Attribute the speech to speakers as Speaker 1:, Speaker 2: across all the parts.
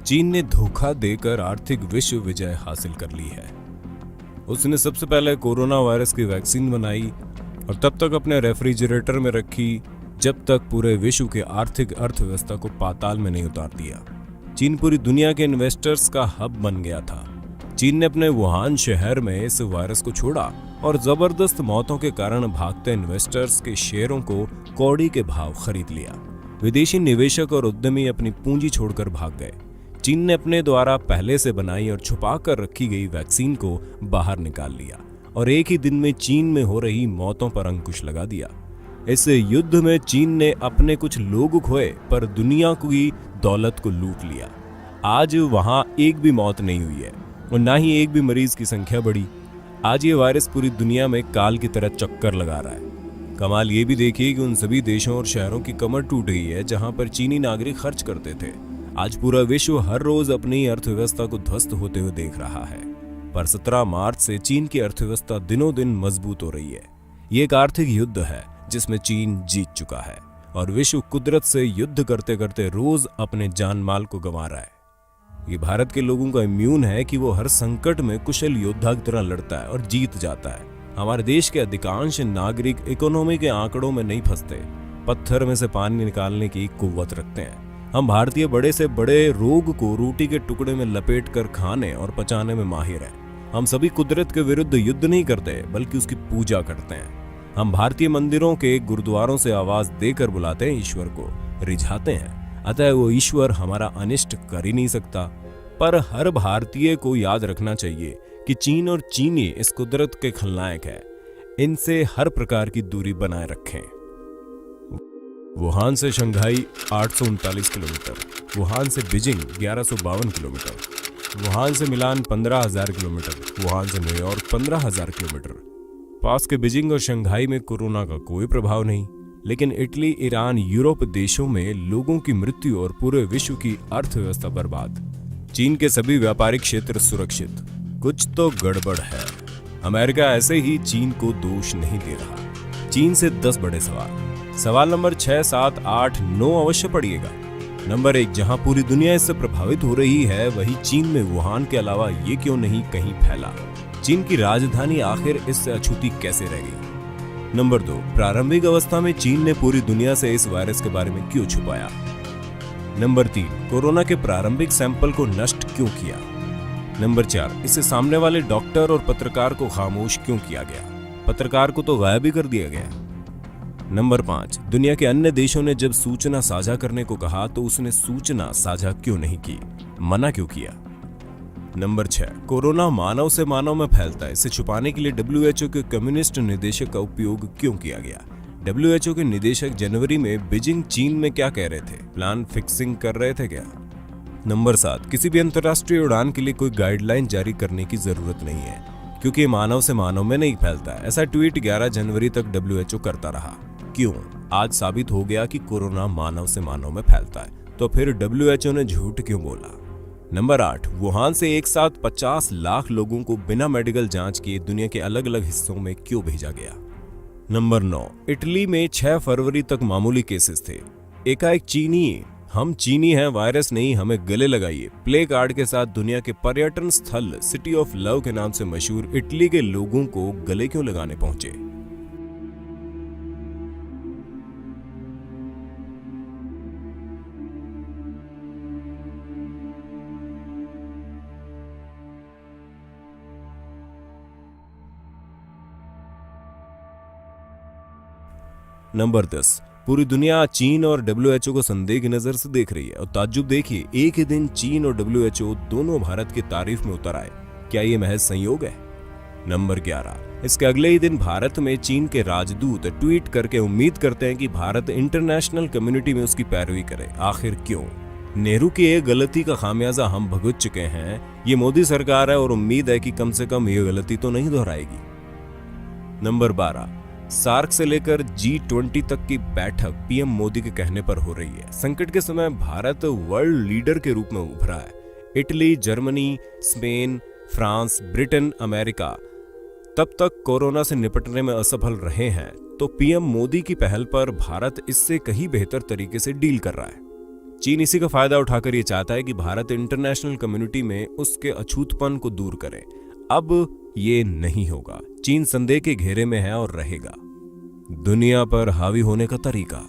Speaker 1: चीन ने धोखा देकर आर्थिक विश्व विजय हासिल कर ली है। उसने सबसे पहले कोरोना वायरस की वैक्सीन बनाई और तब तक अपने रेफ्रिजरेटर में रखी जब तक पूरे विश्व के आर्थिक अर्थव्यवस्था को पाताल में नहीं उतार दिया। चीन पूरी दुनिया के इन्वेस्टर्स का हब बन गया था। चीन ने अपने वुहान शहर में इस वायरस को छोड़ा और जबरदस्त मौतों के कारण भागते इन्वेस्टर्स के शेयरों को कौड़ी के भाव खरीद लिया। विदेशी निवेशक और उद्यमी अपनी पूंजी छोड़कर भाग गए। चीन ने अपने द्वारा पहले से बनाई और छुपा कर रखी गई वैक्सीन को बाहर निकाल लिया और एक ही दिन में चीन में हो रही मौतों पर अंकुश लगा दिया। इस युद्ध में चीन ने अपने कुछ लोग खोए पर दुनिया की दौलत को लूट लिया। आज वहां एक भी मौत नहीं हुई है और ना ही एक भी मरीज की संख्या बढ़ी। आज ये वायरस पूरी दुनिया में काल की तरह चक्कर लगा रहा है। कमाल ये भी देखिए कि उन सभी देशों और शहरों की कमर टूट गई है जहां पर चीनी नागरिक खर्च करते थे। आज पूरा विश्व हर रोज अपनी अर्थव्यवस्था को ध्वस्त होते हुए देख रहा है, पर 17 मार्च से चीन की अर्थव्यवस्था दिनों दिन मजबूत हो रही है। ये एक आर्थिक युद्ध है जिसमें चीन जीत चुका है और विश्व कुदरत से युद्ध करते करते रोज अपने जान माल को गंवा रहा है। ये भारत के लोगों का इम्यून है कि वो हर संकट में कुशल योद्धा की तरह लड़ता है और जीत जाता है। हमारे देश के अधिकांश नागरिक इकोनॉमी के आंकड़ों में नहीं फंसते, पत्थर में से पानी निकालने की कुव्वत रखते हैं। हम भारतीय बड़े से बड़े रोग को रोटी के टुकड़े में लपेट कर खाने और पचाने में माहिर हैं। हम सभी कुदरत के विरुद्ध युद्ध नहीं करते बल्कि उसकी पूजा करते हैं। हम भारतीय मंदिरों के गुरुद्वारों से आवाज देकर बुलाते हैं, ईश्वर को रिझाते हैं। अतः वो ईश्वर हमारा अनिष्ट कर ही नहीं सकता। पर हर भारतीय को याद रखना चाहिए कि चीन और चीनी इस कुदरत के खलनायक है। इनसे हर प्रकार की दूरी बनाए रखें। वुहान से शंघाई 839 किलोमीटर, वुहान से बीजिंग 1152 किलोमीटर, वुहान से मिलान 15,000 किलोमीटर, वुहान से न्यूयॉर्क 15,000 किलोमीटर। पास के बीजिंग और शंघाई में कोरोना का कोई प्रभाव नहीं, लेकिन इटली, ईरान, यूरोप देशों में लोगों की मृत्यु और पूरे विश्व की अर्थव्यवस्था बर्बाद। चीन के सभी व्यापारिक क्षेत्र सुरक्षित। कुछ तो गड़बड़ है। अमेरिका ऐसे ही चीन को दोष नहीं दे रहा। चीन से 10 बड़े सवाल। सवाल नंबर 6, 7, 8, 9 अवश्य पढ़िएगा। नंबर 1, जहां पूरी दुनिया इससे प्रभावित हो रही है वही चीन में वुहान के अलावा ये क्यों नहीं कहीं फैला? चीन की राजधानी आखिर इससे अछूती कैसे रह गई? नंबर 2, प्रारंभिक अवस्था में चीन ने पूरी दुनिया से इस वायरस के बारे में क्यों छुपाया? नंबर 3, कोरोना के प्रारंभिक सैंपल को नष्ट क्यों किया? नंबर 4, इससे सामने वाले डॉक्टर और पत्रकार को खामोश क्यों किया गया? पत्रकार को तो गायब ही कर दिया गया। नंबर 5, दुनिया के अन्य देशों ने जब सूचना साझा करने को कहा तो उसने सूचना साझा क्यों नहीं की, मना क्यों किया? नंबर 6, कोरोना मानव से मानव में फैलता है, इसे छुपाने के लिए WHO के कम्युनिस्ट निदेशक का उपयोग क्यों किया गया? WHO के निदेशक जनवरी में बीजिंग चीन में क्या कह रहे थे? प्लान फिक्सिंग कर रहे थे क्या? नंबर 7, किसी भी अंतर्राष्ट्रीय उड़ान के लिए कोई गाइडलाइन जारी करने की जरूरत नहीं है क्योंकि मानव से मानव में नहीं फैलता। ऐसा ट्वीट 11 जनवरी तक WHO करता रहा। क्यों? आज साबित हो गया कि कोरोना मानव से मानव में फैलता है, तो फिर WHO ने झूठ क्यों बोला? नंबर 8, वुहान से एक साथ 50 लाख लोगों को बिना मेडिकल जांच किए दुनिया के अलग अलग हिस्सों में क्यों भेजा गया? नंबर 9, इटली में 6 फरवरी तक मामूली केसेस थे। एकाएक चीनी, हम चीनी हैं, वायरस नहीं, हमें गले लगाइए, प्ले कार्ड के साथ दुनिया के पर्यटन स्थल सिटी ऑफ लव के नाम से मशहूर इटली के लोगों को गले क्यों लगाने पहुंचे? नंबर 10, पूरी दुनिया चीन और WHO को संदेह की नजर से देख रही है और ताज्जुब देखिए, एक ही दिन चीन और WHO दोनों भारत की तारीफ में उतर आए। क्या ये महज संयोग है? नंबर 11, इसके अगले ही दिन भारत में चीन के राजदूत ट्वीट करके उम्मीद करते हैं कि भारत इंटरनेशनल कम्युनिटी में उसकी पैरवी करे। आखिर क्यों? नेहरू की एक गलती का खामियाजा हम भुगत चुके हैं। ये मोदी सरकार है और उम्मीद है कि कम से कम ये गलती तो नहीं दोहराएगी। नंबर 12, सार्क से लेकर G20 तक की बैठक पीएम मोदी के कहने पर हो रही है। संकट के समय भारत वर्ल्ड लीडर के रूप में उभरा है। Italy, Germany, Spain, France, Britain, America तब तक कोरोना से निपटने में असफल रहे हैं, तो पीएम मोदी की पहल पर भारत इससे कहीं बेहतर तरीके से डील कर रहा है। चीन इसी का फायदा उठाकर ये चाहता है कि भारत इंटरनेशनल कम्युनिटी में उसके अछूतपन को दूर करे। अब ये नहीं होगा। चीन संदेह के घेरे में है और रहेगा। दुनिया पर हावी होने का तरीका,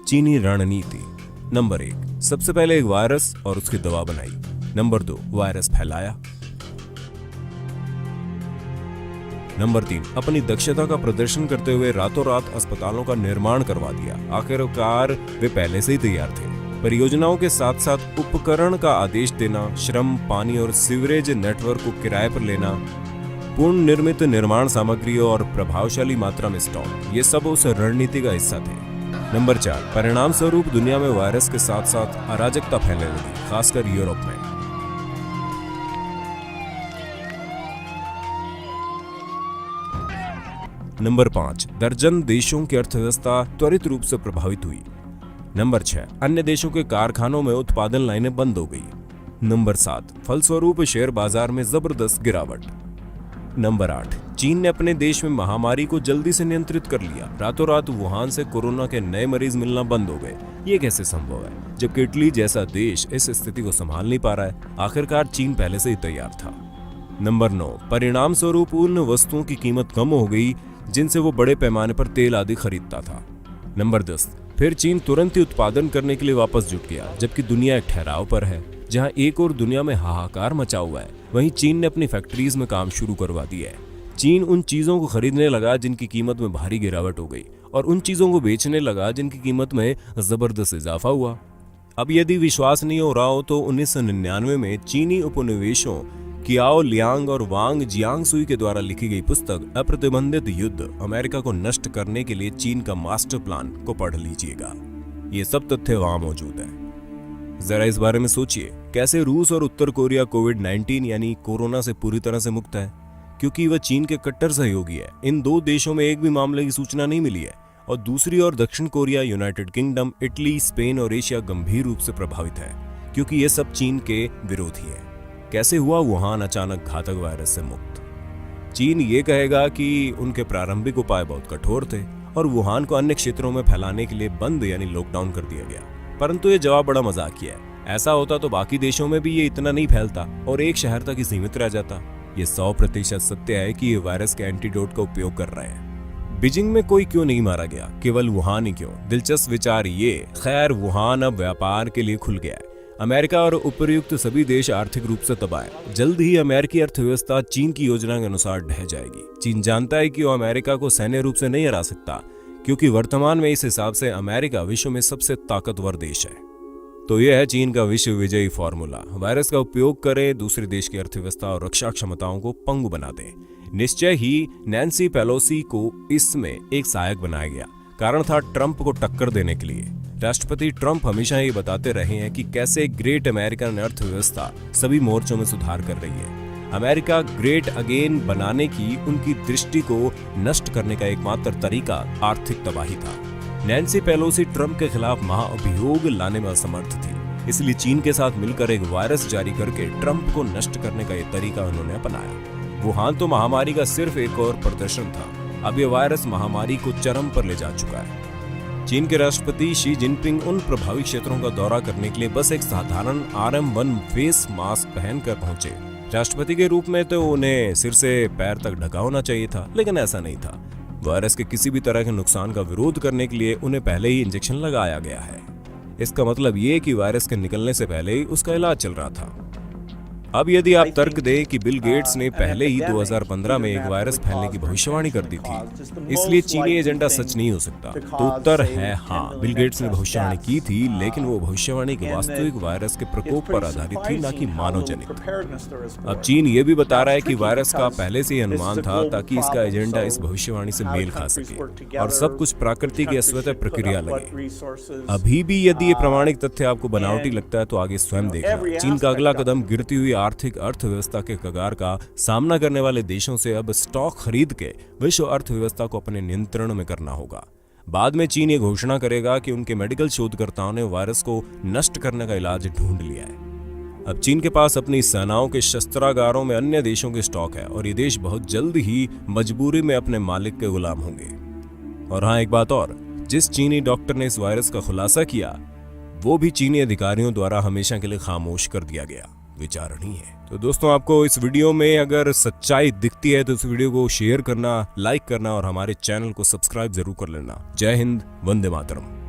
Speaker 1: चीनी रणनीति। नंबर 1, सबसे पहले एक वायरस और उसकी दवा बनाई। नंबर 2, वायरस फैलाया। नंबर 3, अपनी दक्षता का प्रदर्शन करते हुए रातों रात अस्पतालों का निर्माण करवा दिया। आखिरकार वे पहले से ही तैयार थे। परियोजनाओं के साथ साथ उपकरण का आदेश देना, श्रम, पानी और सीवरेज नेटवर्क को किराए पर लेना, पूर्ण निर्मित निर्माण सामग्री और प्रभावशाली मात्रा में स्टॉक, ये सब उस रणनीति का हिस्सा थे। नंबर 4, परिणाम स्वरूप दुनिया में वायरस के साथ साथ अराजकता फैलने लगी, खासकर यूरोप में। नंबर 5, दर्जन देशों की अर्थव्यवस्था त्वरित रूप से प्रभावित हुई। नंबर 6, अन्य देशों के कारखानों में उत्पादन लाइनें बंद हो गई। नंबर 7, फलस्वरूप शेयर बाजार में जबरदस्त गिरावट। नंबर 8, चीन ने अपने देश में महामारी को जल्दी से नियंत्रित कर लिया। रातों रात वुहान से कोरोना के नए मरीज मिलना बंद हो गए। ये कैसे संभव है, जबकि इटली जैसा देश इस स्थिति को संभाल नहीं पा रहा है? आखिरकार चीन पहले से ही तैयार था। नंबर 9, परिणाम स्वरूप उन वस्तुओं की कीमत कम हो गई जिनसे वो बड़े पैमाने पर तेल आदि खरीदता था। नंबर 10, फिर चीन तुरंत ही उत्पादन करने के लिए वापस जुट गया। जबकि दुनिया एक ठहराव पर है, जहां एक और दुनिया में हाहाकार मचा हुआ है, वहीं चीन ने अपनी फैक्ट्रीज में काम शुरू करवा दिया है। चीन उन चीजों को खरीदने लगा जिनकी कीमत में भारी गिरावट हो गई, और उन चीजों को बेचने लगा जिनकी कीमत में जबरदस्त इजाफा हुआ। अब यदि विश्वास नहीं हो रहा हो तो 1999 में चीनी उपनिवेशों कियाओ लियांग और वांग जियांगसुई के द्वारा लिखी गई पुस्तक अप्रतिबंधित युद्ध, अमेरिका को नष्ट करने के लिए चीन का मास्टर प्लान को पढ़ लीजिएगा। ये सब तथ्य वहां मौजूद है। जरा इस बारे में सोचिए, कैसे रूस और उत्तर कोरिया कोविड-19 यानी कोरोना से पूरी तरह से मुक्त है, क्योंकि वह चीन के कट्टर सहयोगी है। इन दो देशों में एक भी मामले की सूचना नहीं मिली है, और दूसरी ओर दक्षिण Korea, United kingdom, Italy, Spain और एशिया गंभीर रूप से प्रभावित है, क्योंकि ये सब चीन के विरोधी है। कैसे हुआ वुहान अचानक घातक वायरस से मुक्त? चीन ये कहेगा कि उनके प्रारंभिक उपाय बहुत कठोर थे और वुहान को अन्य क्षेत्रों में फैलाने के लिए बंद यानी लॉकडाउन कर दिया गया, परंतु ये जवाब बड़ा मजाकिया है। ऐसा होता तो बाकी देशों में भी ये इतना नहीं फैलता और एक शहर तक ही सीमित रह जाता। ये 100% सत्य है कि ये वायरस के एंटीडोट का उपयोग कर रहे हैं। बीजिंग में कोई क्यों नहीं मारा गया, केवल वुहान ही क्यों? दिलचस्प विचार ये। खैर, वुहान अब व्यापार के लिए खुल गया है। अमेरिका और उपर्युक्त सभी देश आर्थिक रूप से तबाह है। जल्द ही अमेरिकी अर्थव्यवस्था चीन की योजना के अनुसार ढह जाएगी। चीन जानता है कि वो अमेरिका को सैन्य रूप से नहीं हरा सकता, क्योंकि वर्तमान में इस हिसाब से अमेरिका विश्व में सबसे ताकतवर देश है। तो यह है चीन का विश्व विजयी फॉर्मूला। वायरस का उपयोग करें, दूसरे देश की अर्थव्यवस्था और रक्षा क्षमताओं को पंगु बना दें। निश्चय ही नैन्सी पेलोसी को इसमें एक सहायक बनाया गया। कारण था ट्रंप को टक्कर देने के लिए। राष्ट्रपति ट्रंप हमेशा ये बताते रहे हैं कि कैसे ग्रेट अमेरिकन अर्थव्यवस्था सभी मोर्चों में सुधार कर रही है। अमेरिका ग्रेट अगेन बनाने की उनकी दृष्टि को नष्ट करने का एकमात्र तरीका आर्थिक तबाही था। नैन्सी पेलोसी ट्रंप के खिलाफ महाअभियोग लाने में असमर्थ थी, इसलिए चीन के साथ मिलकर एक वायरस जारी करके ट्रंप को नष्ट करने का ये तरीका उन्होंने अपनाया। वुहान तो महामारी का सिर्फ एक और प्रदर्शन था। अब यह वायरस महामारी को चरम पर ले जा चुका है। चीन के राष्ट्रपति शी जिनपिंग उन प्रभावित क्षेत्रों का दौरा करने के लिए बस एक साधारण RM1 फेस मास्क पहनकर पहुंचे। राष्ट्रपति के रूप में तो उन्हें सिर से पैर तक ढका होना चाहिए था, लेकिन ऐसा नहीं था। वायरस के किसी भी तरह के नुकसान का विरोध करने के लिए उन्हें पहले ही इंजेक्शन लगाया गया है। इसका मतलब ये कि वायरस के निकलने से पहले ही उसका इलाज चल रहा था। अब यदि आप तर्क दें कि बिल गेट्स ने पहले ही 2015 में एक वायरस फैलने की भविष्यवाणी कर दी थी, इसलिए चीनी एजेंडा सच नहीं हो सकता, तो उत्तर है हाँ, बिल गेट्स ने भविष्यवाणी की थी, लेकिन वो भविष्यवाणी के वास्तविक वायरस के प्रकोप पर आधारित थी, न कि मानव जनित। अब चीन ये भी बता रहा है कि वायरस का पहले से ही अनुमान था, ताकि इसका एजेंडा इस भविष्यवाणी से मेल खा सके और सब कुछ प्राकृतिक या स्वतः प्रक्रिया लगे। अभी भी यदि ये प्रामाणिक तथ्य आपको बनावटी लगता है तो आगे स्वयं देखना। चीन का अगला कदम गिरती हुई आर्थिक अर्थव्यवस्था के कगार का सामना करने वाले देशों से अब स्टॉक खरीद के विश्व अर्थव्यवस्था को अपने नियंत्रण में करना होगा। बाद में चीन ये घोषणा करेगा कि उनके मेडिकल शोधकर्ताओं ने वायरस को नष्ट करने का इलाज ढूंढ लिया है। अब चीन के पास अपनी सेनाओं के शस्त्रागारों में अन्य देशों के स्टॉक है और ये देश बहुत जल्द ही मजबूरी में अपने मालिक के गुलाम होंगे। और हाँ, एक बात और, जिस चीनी डॉक्टर ने इस वायरस का खुलासा किया, वो भी चीनी अधिकारियों द्वारा हमेशा के लिए खामोश कर दिया गया। विचारणीय है। तो दोस्तों, आपको इस वीडियो में अगर सच्चाई दिखती है तो इस वीडियो को शेयर करना, लाइक करना और हमारे चैनल को सब्सक्राइब जरूर कर लेना। जय हिंद, वंदे मातरम।